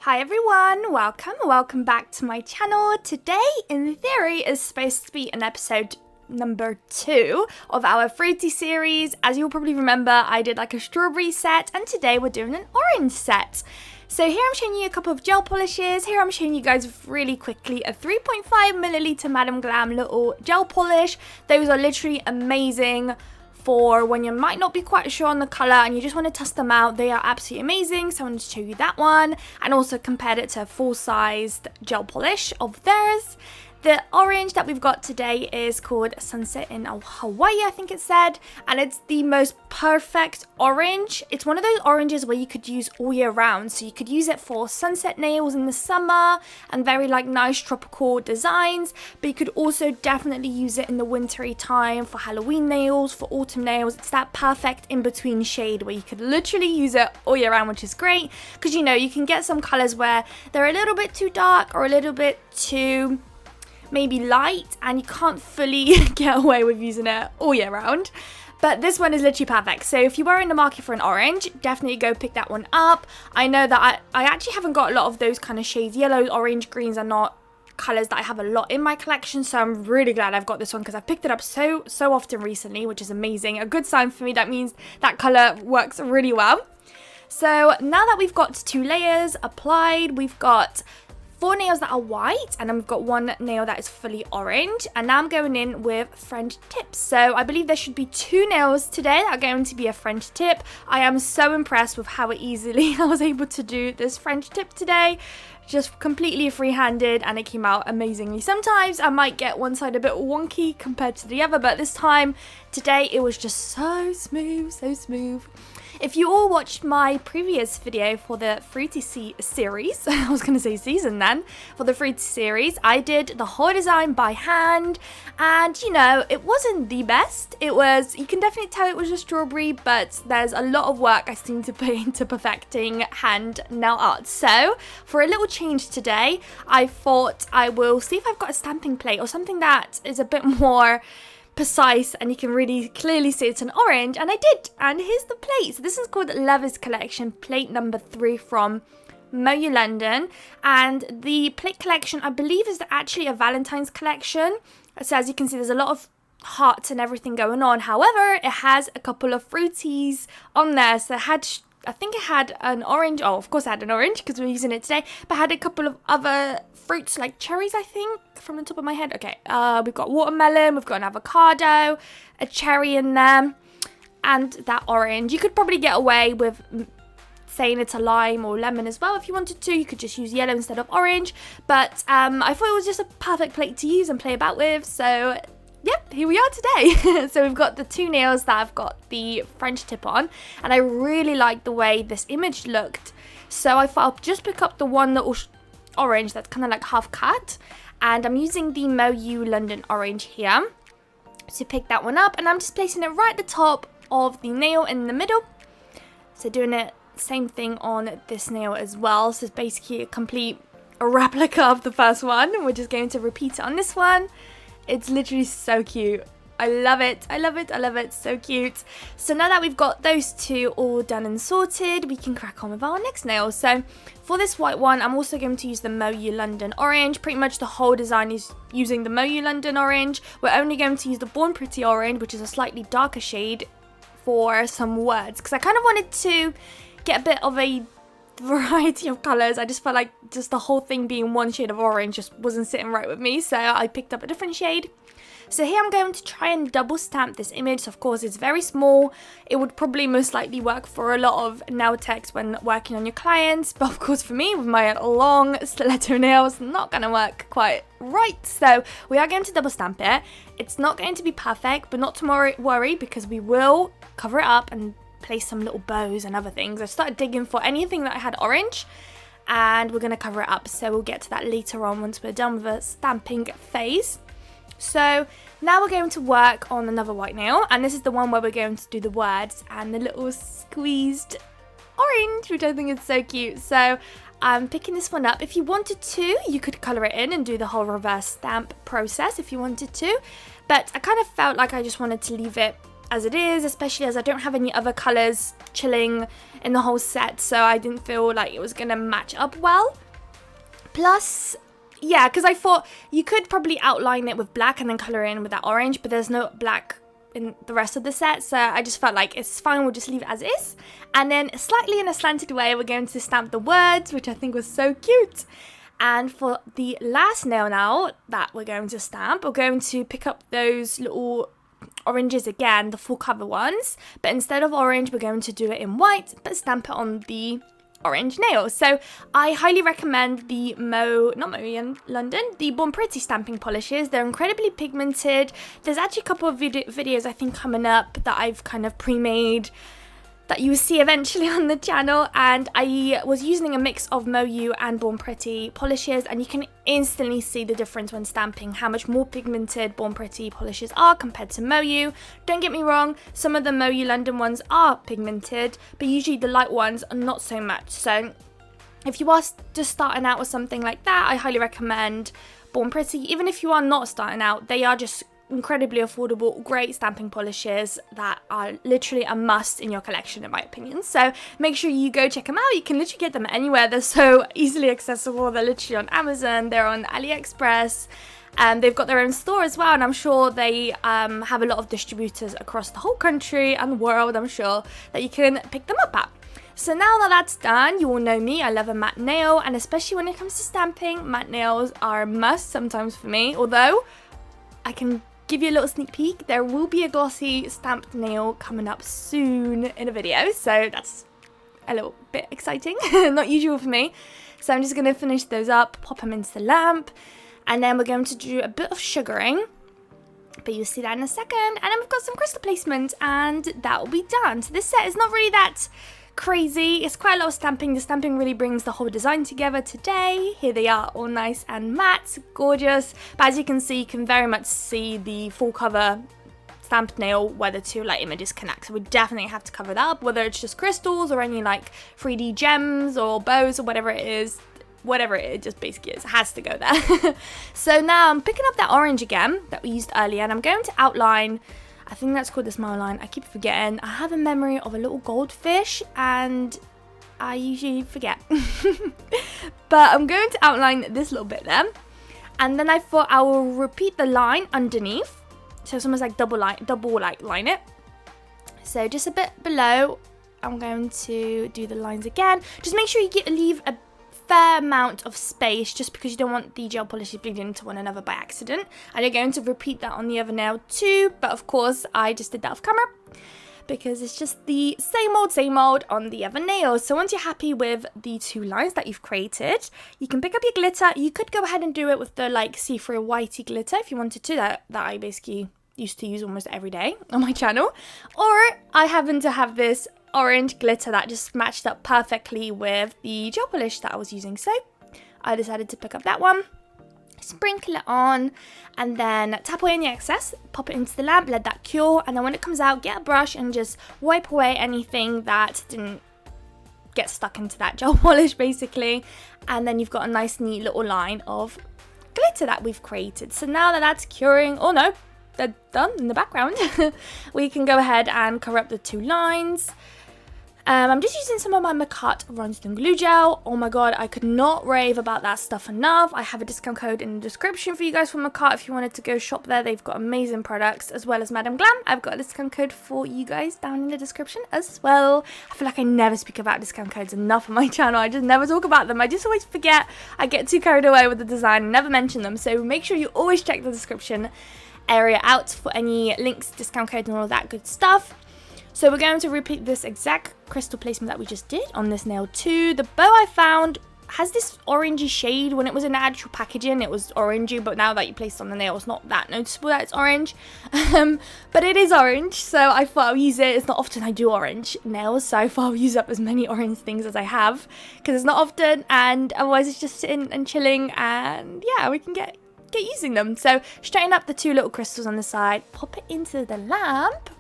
Hi everyone, welcome back to my channel. Today, in theory, is supposed to be an episode number 2 of our fruity series. As you'll probably remember, I did like a strawberry set, and today we're doing an orange set. So here I'm showing you a couple of gel polishes. Here I'm showing you guys really quickly a 3.5ml Madam Glam little gel polish. Those are literally amazing for when you might not be quite sure on the colour and you just want to test them out. They are absolutely amazing, so I wanted to show you that one and also compared it to a full-sized gel polish of theirs. The orange that we've got today is called Sunset in Hawaii, I think it said, and it's the most perfect orange. It's one of those oranges where you could use all year round, so you could use it for sunset nails in the summer and very like nice tropical designs, but you could also definitely use it in the wintry time for Halloween nails, for autumn nails. It's that perfect in-between shade where you could literally use it all year round, which is great because you know you can get some colours where they're a little bit too dark or a little bit too maybe light and you can't fully get away with using it all year round. But this one is literally perfect. So if you were in the market for an orange, definitely go pick that one up. I know that I actually haven't got a lot of those kind of shades. Yellows, orange, greens are not colours that I have a lot in my collection, so I'm really glad I've got this one because I've picked it up so often recently, which is amazing. A good sign for me. That means that colour works really well. So now that we've got 2 layers applied, we've got 4 nails that are white and I've got 1 nail that is fully orange, and now I'm going in with French tips. So I believe there should be 2 nails today that are going to be a French tip. I am so impressed with how easily I was able to do this French tip today. Just completely free-handed and it came out amazingly. Sometimes I might get one side a bit wonky compared to the other, but this time today it was just so smooth, so smooth. If you all watched my previous video for the Fruity series, I was going to say season then, for the Fruity series, I did the whole design by hand, and you know, it wasn't the best. It was, you can definitely tell it was a strawberry, but there's a lot of work I seem to put into perfecting hand nail art. So, for a little change today, I thought I will see if I've got a stamping plate or something that is a bit more precise and you can really clearly see it's an orange, and I did, and here's the plate. So this is called Levis Collection plate number 3 from Moyu London, and the plate collection I believe is actually a Valentine's collection. So as you can see there's a lot of hearts and everything going on, however it has a couple of fruities on there. So I think it had an orange. Oh, of course I had an orange because we're using it today. But I had a couple of other fruits like cherries, I think, from the top of my head. Okay, we've got watermelon, we've got an avocado, a cherry in there, and that orange. You could probably get away with saying it's a lime or lemon as well if you wanted to. You could just use yellow instead of orange. But I thought it was just a perfect plate to use and play about with. So yep, here we are today. So we've got the 2 nails that I've got the French tip on, and I really like the way this image looked. So I thought I'll just pick up the one little orange that's kind of like half cut, and I'm using the Moyu London orange here. So pick that one up, and I'm just placing it right at the top of the nail in the middle. So doing it same thing on this nail as well. So it's basically a replica of the first one. We're just going to repeat it on this one. It's literally so cute. I love it. I love it. I love it. So cute. So now that we've got those 2 all done and sorted, we can crack on with our next nail. So for this white one, I'm also going to use the Moyu London orange. Pretty much the whole design is using the Moyu London orange. We're only going to use the Born Pretty orange, which is a slightly darker shade, for some words, because I kind of wanted to get a bit of a variety of colours. I just felt like just the whole thing being one shade of orange just wasn't sitting right with me, so I picked up a different shade. So here I'm going to try and double stamp this image. So of course it's very small. It would probably most likely work for a lot of nail techs when working on your clients, but of course for me with my long stiletto nails, not going to work quite right. So we are going to double stamp it. It's not going to be perfect, but not to worry because we will cover it up and place some little bows and other things. I started digging for anything that I had orange, and we're going to cover it up, so we'll get to that later on once we're done with the stamping phase. So now we're going to work on another white nail, and this is the one where we're going to do the words and the little squeezed orange, which I think is so cute. So I'm picking this one up. If you wanted to, you could colour it in and do the whole reverse stamp process if you wanted to, but I kind of felt like I just wanted to leave it as it is, especially as I don't have any other colours chilling in the whole set, so I didn't feel like it was going to match up well. Plus, yeah, because I thought you could probably outline it with black and then colour in with that orange, but there's no black in the rest of the set, so I just felt like it's fine, we'll just leave it as is. And then slightly in a slanted way, we're going to stamp the words, which I think was so cute. And for the last nail now that we're going to stamp, we're going to pick up those little oranges again, the full cover ones, but instead of orange, we're going to do it in white, but stamp it on the orange nails. So I highly recommend the London, the Born Pretty stamping polishes. They're incredibly pigmented. There's actually a couple of videos I think coming up that I've kind of pre-made that you will see eventually on the channel, and I was using a mix of Moyu and Born Pretty polishes, and you can instantly see the difference when stamping, how much more pigmented Born Pretty polishes are compared to Moyu. Don't get me wrong, some of the Moyu London ones are pigmented, but usually the light ones are not so much. So if you are just starting out with something like that, I highly recommend Born Pretty. Even if you are not starting out, they are just incredibly affordable, great stamping polishes that are literally a must in your collection, in my opinion. So make sure you go check them out. You can literally get them anywhere. They're so easily accessible. They're literally on Amazon, they're on AliExpress, and they've got their own store as well, and I'm sure they have a lot of distributors across the whole country and the world, I'm sure, that you can pick them up at. So now that that's done, you all know me, I love a matte nail, and especially when it comes to stamping, matte nails are a must sometimes for me, although I can give you a little sneak peek, there will be a glossy stamped nail coming up soon in a video, so that's a little bit exciting, not usual for me. So I'm just going to finish those up, pop them into the lamp, and then we're going to do a bit of sugaring, but you'll see that in a second. And then we've got some crystal placement, and that will be done. So this set is not really that crazy, it's quite a lot of stamping. The stamping really brings the whole design together today. Here they are, all nice and matte, gorgeous, but as you can see, you can very much see the full cover stamped nail where the two light images connect, so we definitely have to cover that up, whether it's just crystals or any like 3D gems or bows or whatever it is. Whatever it just basically is, it has to go there. So now I'm picking up that orange again that we used earlier, and I'm going to outline, I think that's called the smile line, I keep forgetting. I have a memory of a little goldfish and I usually forget. But I'm going to outline this little bit there, and then I thought I will repeat the line underneath, so it's almost like double line it. So just a bit below, I'm going to do the lines again. Just make sure you leave a fair amount of space, just because you don't want the gel polishes bleeding into one another by accident. And you're going to repeat that on the other nail too, but of course I just did that off camera because it's just the same old on the other nails. So once you're happy with the two lines that you've created, you can pick up your glitter. You could go ahead and do it with the like see-through whitey glitter if you wanted to, that I basically used to use almost every day on my channel, or I happen to have this orange glitter that just matched up perfectly with the gel polish that I was using, so I decided to pick up that one, sprinkle it on, and then tap away any excess, pop it into the lamp, let that cure, and then when it comes out, get a brush and just wipe away anything that didn't get stuck into that gel polish basically, and then you've got a nice neat little line of glitter that we've created. So now that that's curing, oh no, they're done in the background, we can go ahead and cover up the two lines. I'm just using some of my Makat Rhinestone Glue Gel. Oh my god, I could not rave about that stuff enough. I have a discount code in the description for you guys from Makat if you wanted to go shop there. They've got amazing products, as well as Madame Glam. I've got a discount code for you guys down in the description as well. I feel like I never speak about discount codes enough on my channel. I just never talk about them. I just always forget. I get too carried away with the design and never mention them. So make sure you always check the description area out for any links, discount code, and all that good stuff. So we're going to repeat this exact crystal placement that we just did on this nail too. The bow I found has this orangey shade. When it was in the actual packaging, it was orangey, but now that you place it on the nail, it's not that noticeable that it's orange. But it is orange, so I thought I'll use it. It's not often I do orange nails, so I thought I'll use up as many orange things as I have, because it's not often, and otherwise it's just sitting and chilling, and yeah, we can get using them. So straighten up the two little crystals on the side, pop it into the lamp,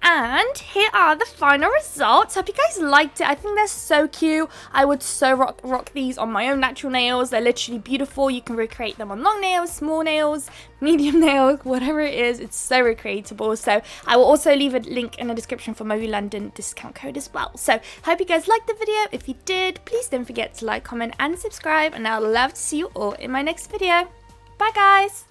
And here are the final results. Hope you guys liked it. I think they're so cute. I would so rock these on my own natural nails. They're literally beautiful. You can recreate them on long nails, small nails, medium nails, whatever it is. It's so recreatable. So I will also leave a link in the description for my London discount code as well. So hope you guys liked the video. If you did, please don't forget to like, comment and subscribe, and I'd love to see you all in my next video. Bye guys!